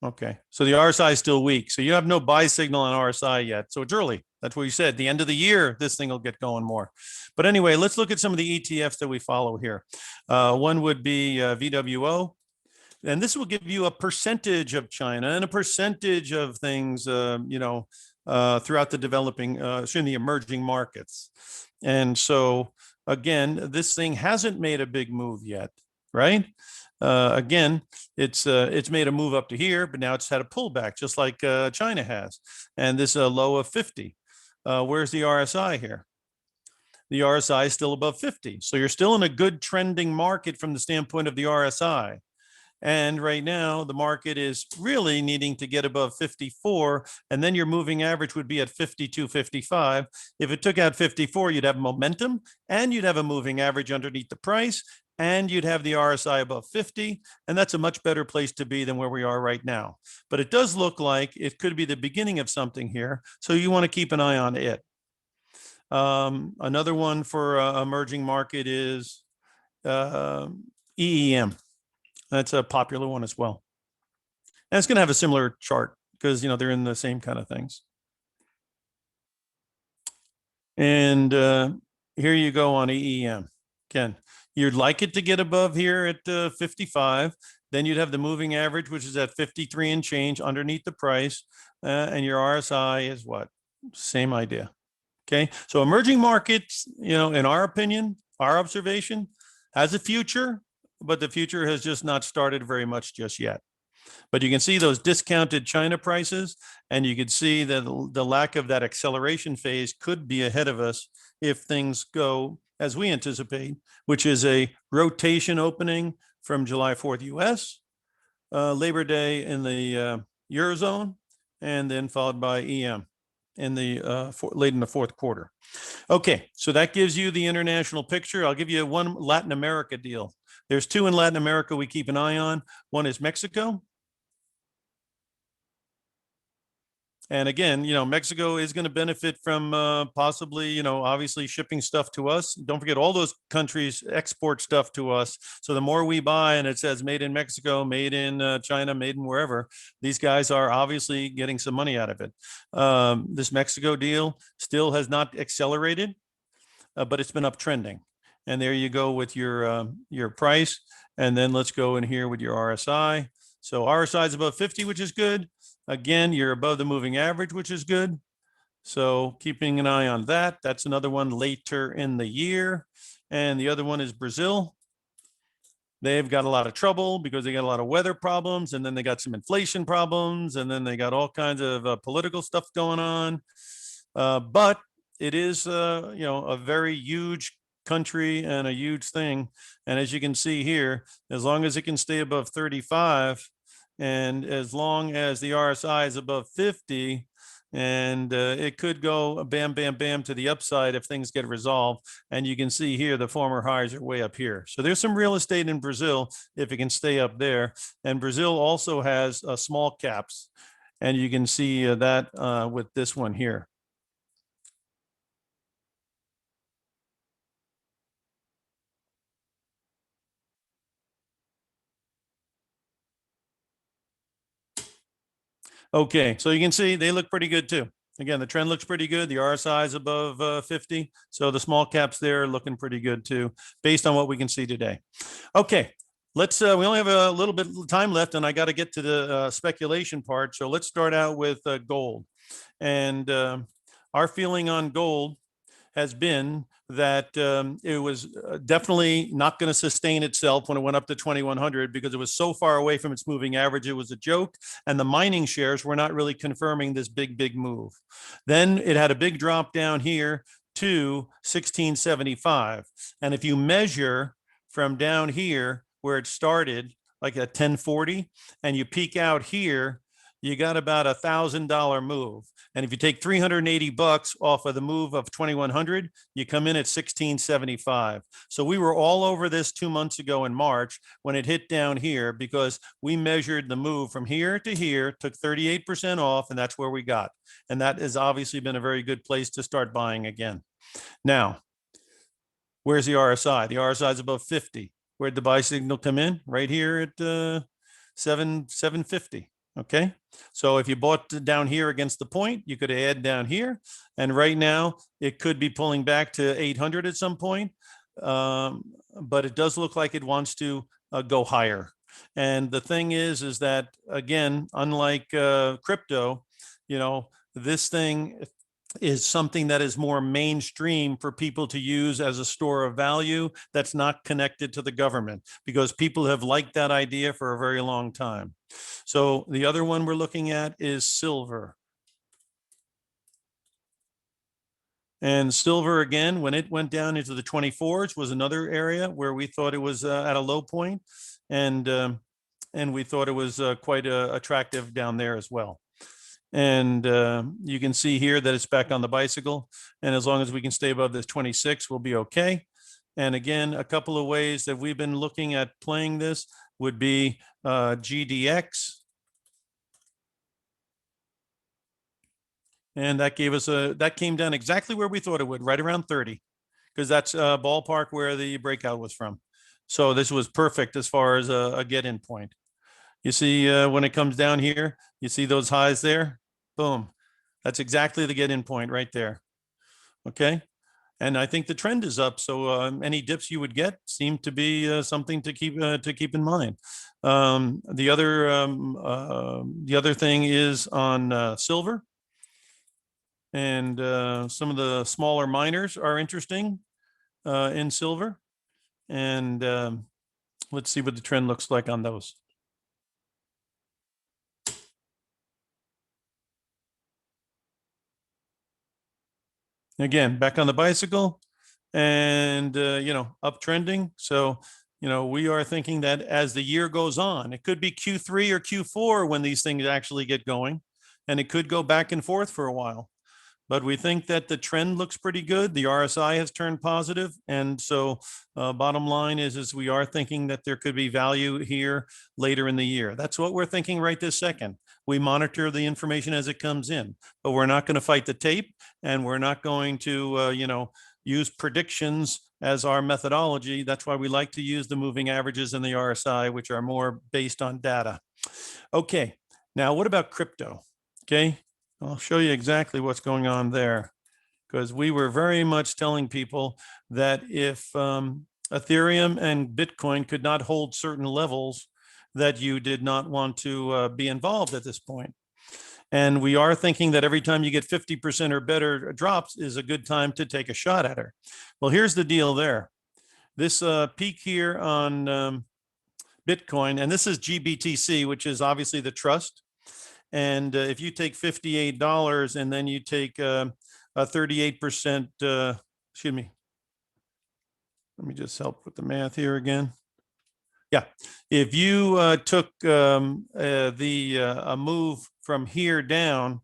Okay, so the RSI is still weak. So you have no buy signal on RSI yet. So it's early. That's what you said. The end of the year, this thing will get going more. But anyway, let's look at some of the ETFs that we follow here. One would be VWO. And this will give you a percentage of China and a percentage of things, throughout the the emerging markets. And so, again, this thing hasn't made a big move yet, right? Again, it's made a move up to here, but now it's had a pullback, just like China has. And this low of 50. Where's the RSI here? The RSI is still above 50. So you're still in a good trending market from the standpoint of the RSI. And right now, the market is really needing to get above 54. And then your moving average would be at 52, 55. If it took out 54, you'd have momentum and you'd have a moving average underneath the price and you'd have the RSI above 50. And that's a much better place to be than where we are right now. But it does look like it could be the beginning of something here. So you want to keep an eye on it. Another one for emerging market is EEM. That's a popular one as well. And it's going to have a similar chart because, they're in the same kind of things. And here you go on EEM. Ken, you'd like it to get above here at 55. Then you'd have the moving average, which is at 53 and change underneath the price. And your RSI is what? Same idea. Okay. So emerging markets, in our opinion, our observation, has a future, but the future has just not started very much just yet. But you can see those discounted China prices, and you can see that the lack of that acceleration phase could be ahead of us if things go as we anticipate, which is a rotation opening from July 4th US, Labor Day in the Eurozone, and then followed by EM in the late in the fourth quarter. Okay, so that gives you the international picture. I'll give you one Latin America deal. There's two in Latin America we keep an eye on. One is Mexico. And again, Mexico is going to benefit from possibly, obviously shipping stuff to us. Don't forget, all those countries export stuff to us. So the more we buy and it says made in Mexico, made in China, made in wherever, these guys are obviously getting some money out of it. This Mexico deal still has not accelerated, but it's been uptrending. And there you go with your price. And then let's go in here with your RSI. So RSI is above 50, which is good. Again, you're above the moving average, which is good. So keeping an eye on that. That's another one later in the year. And the other one is Brazil. They've got a lot of trouble because they got a lot of weather problems, and then they got some inflation problems, and then they got all kinds of political stuff going on. But it is, a very huge country and a huge thing. And as you can see here, as long as it can stay above 35, and as long as the RSI is above 50, and it could go bam, bam, bam to the upside if things get resolved. And you can see here, the former highs are way up here. So there's some real estate in Brazil if it can stay up there. And Brazil also has small caps. And you can see that with this one here. Okay, so you can see they look pretty good too. Again, the trend looks pretty good. The RSI is above 50. So the small caps there are looking pretty good too, based on what we can see today. Okay, let's, we only have a little bit of time left, and I got to get to the speculation part. So let's start out with gold. And our feeling on gold has been that it was definitely not going to sustain itself when it went up to 2100 because it was so far away from its moving average. It was a joke, and the mining shares were not really confirming this big move. Then it had a big drop down here to 1675. And if you measure from down here where it started, like at 1040, and you peak out here, you got about $1,000 move. And if you take 380 bucks off of the move of 2100, you come in at 1675. So we were all over this 2 months ago in March when it hit down here because we measured the move from here to here, took 38% off, and that's where we got. And that has obviously been a very good place to start buying again. Now, where's the RSI? The RSI is above 50. Where'd the buy signal come in? Right here at 750. Okay, so if you bought down here against the point, you could add down here. And right now, it could be pulling back to 800 at some point. But it does look like it wants to go higher. And the thing is that, again, unlike crypto, this thing is something that is more mainstream for people to use as a store of value that's not connected to the government, because people have liked that idea for a very long time. So the other one we're looking at is silver. And silver, again, when it went down into the 24s, was another area where we thought it was at a low point, and we thought it was quite attractive down there as well. And you can see here that it's back on the bicycle. And as long as we can stay above this 26, we'll be okay. And again, a couple of ways that we've been looking at playing this would be GDX. And that gave us that came down exactly where we thought it would, right around 30, because that's ballpark where the breakout was from. So this was perfect as far as a get-in point. You see when it comes down here, you see those highs there? Boom. That's exactly the get-in point right there. Okay. And I think the trend is up. So any dips you would get seem to be something to keep in mind. The other thing is on silver, and some of the smaller miners are interesting in silver. And let's see what the trend looks like on those. Again, back on the bicycle, and uptrending. So we are thinking that as the year goes on, it could be Q3 or Q4 when these things actually get going, and it could go back and forth for a while. But we think that the trend looks pretty good. The RSI has turned positive, and so bottom line is we are thinking that there could be value here later in the year. That's what we're thinking right this second. We monitor the information as it comes in, but we're not going to fight the tape, and we're not going to use predictions as our methodology. That's why we like to use the moving averages and the RSI, which are more based on data. Okay, now what about crypto? Okay, I'll show you exactly what's going on there, because we were very much telling people that if Ethereum and Bitcoin could not hold certain levels, that you did not want to be involved at this point. And we are thinking that every time you get 50% or better drops is a good time to take a shot at her. Well, here's the deal there. This peak here on Bitcoin, and this is GBTC, which is obviously the trust. And if you take $58 and then you take a 38%, excuse me, let me just help with the math here again. Yeah, if you took a move from here down,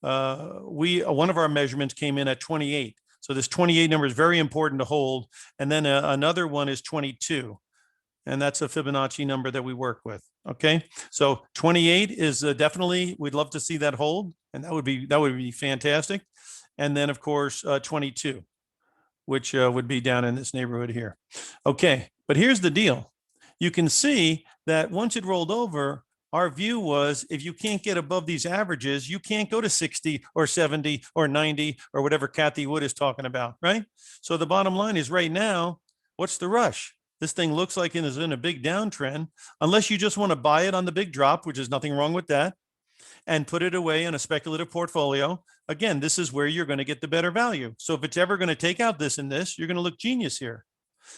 one of our measurements came in at 28. So this 28 number is very important to hold. And then another one is 22. And that's a Fibonacci number that we work with. Okay, so 28 is definitely, we'd love to see that hold, and that would be fantastic. And then of course 22, which would be down in this neighborhood here. Okay, but here's the deal. You can see that once it rolled over, our view was if you can't get above these averages, you can't go to 60 or 70 or 90 or whatever Kathy Wood is talking about, right? So the bottom line is right now, what's the rush? This thing looks like it is in a big downtrend, unless you just want to buy it on the big drop, which is nothing wrong with that, and put it away in a speculative portfolio. Again, this is where you're going to get the better value. So if it's ever going to take out this and this, you're going to look genius here.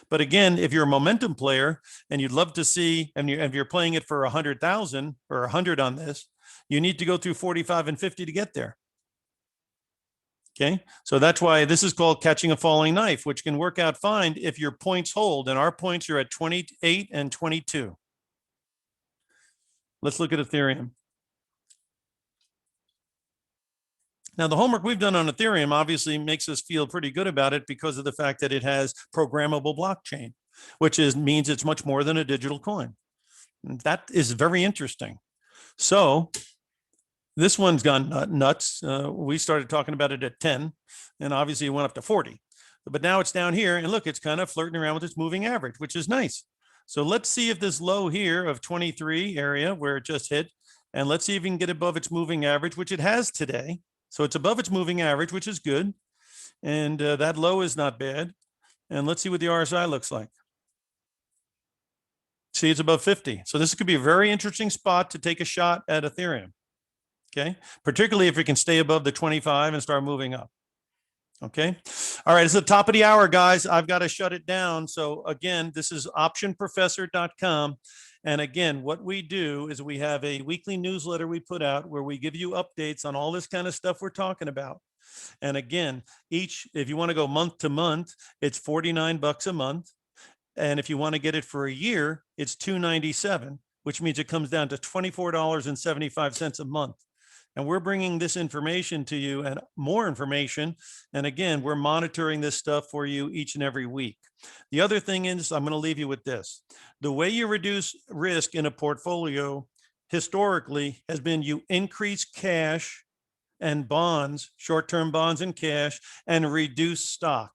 But again, if you're a momentum player and you'd love to see, and if you're playing it for 100,000 or 100 on this, you need to go through 45 and 50 to get there. Okay, so that's why this is called catching a falling knife, which can work out fine if your points hold, and our points are at 28 and 22. Let's look at Ethereum. Now, the homework we've done on Ethereum obviously makes us feel pretty good about it because of the fact that it has programmable blockchain, which means it's much more than a digital coin. That is very interesting. So this one's gone nuts. We started talking about it at 10, and obviously it went up to 40. But now it's down here, and look, it's kind of flirting around with its moving average, which is nice. So let's see if this low here of 23 area where it just hit, and let's see if we can get above its moving average, which it has today. So it's above its moving average, which is good. And that low is not bad. And let's see what the RSI looks like. See, it's above 50. So this could be a very interesting spot to take a shot at Ethereum. Okay, particularly if it can stay above the 25 and start moving up. Okay, all right, it's the top of the hour, guys. I've got to shut it down. So again, this is optionprofessor.com. And again, what we do is we have a weekly newsletter we put out where we give you updates on all this kind of stuff we're talking about. And again, if you want to go month to month, it's $49 a month. And if you want to get it for a year, it's $297, which means it comes down to $24.75 a month. And we're bringing this information to you and more information. And again, we're monitoring this stuff for you each and every week. The other thing is, I'm going to leave you with this. The way you reduce risk in a portfolio historically has been you increase cash and bonds, short-term bonds and cash, and reduce stock.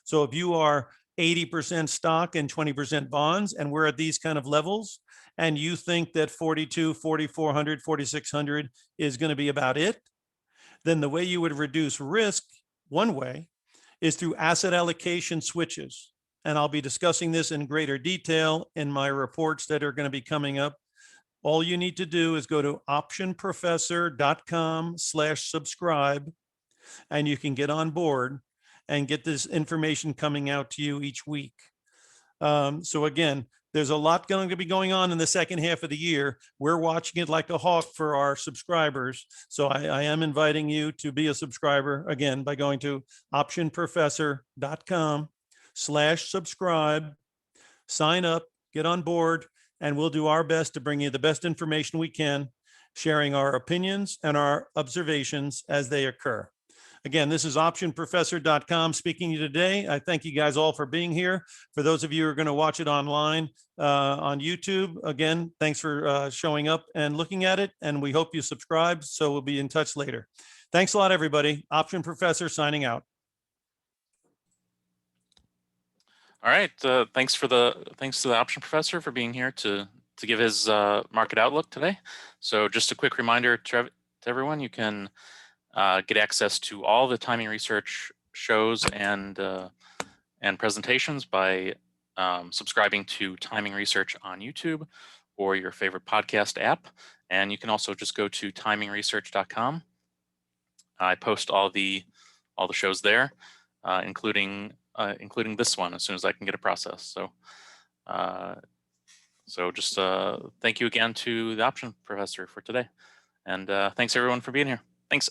So if you are 80% stock and 20% bonds, and we're at these kind of levels, and you think that 42, 4,400, 4,600 is going to be about it, then the way you would reduce risk One way is through asset allocation switches. And I'll be discussing this in greater detail in my reports that are going to be coming up. All you need to do is go to optionprofessor.com/subscribe, and you can get on board and get this information coming out to you each week. So again, there's a lot going to be going on in the second half of the year. We're watching it like a hawk for our subscribers. So I am inviting you to be a subscriber again by going to optionprofessor.com/subscribe, sign up, get on board, and we'll do our best to bring you the best information we can, sharing our opinions and our observations as they occur. Again, this is optionprofessor.com speaking to you today. I thank you guys all for being here. For those of you who are going to watch it online on YouTube, again, thanks for showing up and looking at it. And we hope you subscribe. So we'll be in touch later. Thanks a lot, everybody. Option Professor signing out. All right. Thanks to the Option Professor for being here to give his market outlook today. So just a quick reminder to everyone, you can get access to all the Timing Research shows and presentations by subscribing to Timing Research on YouTube or your favorite podcast app. And you can also just go to TimingResearch.com. I post all the shows there, including this one as soon as I can get it processed. So just thank you again to the Option Professor for today, and thanks everyone for being here. Thanks.